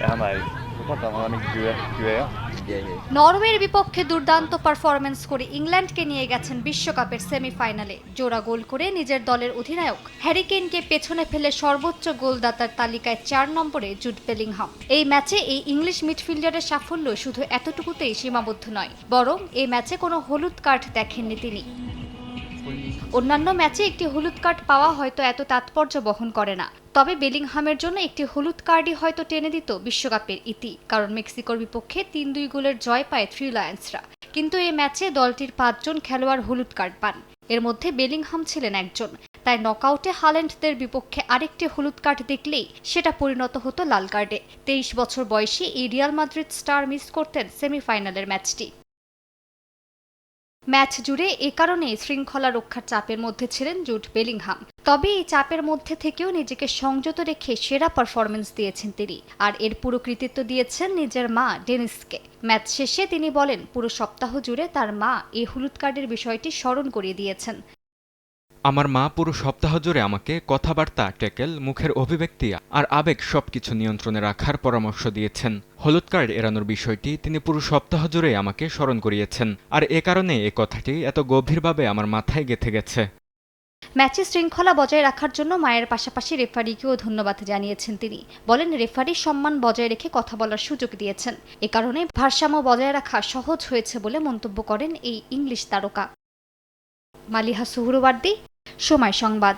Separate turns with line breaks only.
Ja, maar ik vond dat wel een duel.
নরওয়ের বিপক্ষে দুর্দান্ত পারফরম্যান্স করে ইংল্যান্ডকে নিয়ে গেছেন বিশ্বকাপের সেমিফাইনালে। জোড়া গোল করে নিজের দলের অধিনায়ক হ্যারি কেইনকে পেছনে ফেলে সর্বোচ্চ গোলদাতার তালিকায় ৪ নম্বরে জুড বেলিংহাম। এই ম্যাচে এই ইংলিশ মিডফিল্ডারের সাফল্য শুধু এতটুকুতেই সীমাবদ্ধ নয়, বরং এই ম্যাচে কোনো হলুদ কার্ড দেখেননি তিনি। অন্যান্য ম্যাচে একটি হলুদ কার্ড পাওয়া হয়তো এত তাৎপর্য বহন করে না, তবে বেলিংহামের জন্য একটি হলুদ কার্ডই হয়তো টেনে দিত বিশ্বকাপের ইতি, কারণ মেক্সিকোর বিপক্ষে ৩-২ গোলের জয় পায় থ্রি লায়ন্সরা। কিন্তু এই ম্যাচে দলটির ৫ জন খেলোয়াড় হলুদ কার্ড পান, এর মধ্যে বেলিংহাম ছিলেন একজন। তাই নকআউটে হাল্যান্ডদের বিপক্ষে আরেকটি হলুদ কার্ড দেখলেই সেটা পরিণত হতো লাল কার্ডে। ২৩ বছর বয়সী এই রিয়াল মাদ্রিদ স্টার মিস করতেন সেমিফাইনালের ম্যাচটি। ম্যাচ জুড়ে এ কারণে শৃঙ্খলা রক্ষার চাপের মধ্যে ছিলেন জুড বেলিংহাম। তবে এই চাপের মধ্যে থেকেও নিজেকে সংযত রেখে সেরা পারফরম্যান্স দিয়েছেন তিনি, আর এর পুরো কৃতিত্ব দিয়েছেন নিজের মা ডেনিসকে। ম্যাচ শেষে তিনি বলেন, পুরো সপ্তাহ জুড়ে তার মা এই হলুদ কার্ডের বিষয়টি স্মরণ করিয়ে দিয়েছেন।
আমার মা পুরো সপ্তাহ জুড়ে আমাকে কথাবার্তা, ট্যাকেল, মুখের অভিব্যক্তি আর আবেগ সবকিছু নিয়ন্ত্রণে রাখার পরামর্শ দিয়েছেন। হলুদ কার্ড এড়ানোর বিষয়টি তিনি পুরো সপ্তাহ জুড়ে আমাকে স্মরণ করিয়েছেন, আর এ কারণে এ কথাটি এত গভীরভাবে আমার মাথায় গেঁথে গেছে।
ম্যাচে শৃঙ্খলা বজায় রাখার জন্য মায়ের পাশাপাশি রেফারিকেও ধন্যবাদ জানিয়েছেন তিনি। বলেন, রেফারির সম্মান বজায় রেখে কথা বলার সুযোগ দিয়েছেন, এ কারণে ভারসাম্য বজায় রাখা সহজ হয়েছে বলে মন্তব্য করেন এই ইংলিশ তারকা। মালিহা সুহরওয়ার্দী, সময় সংবাদ।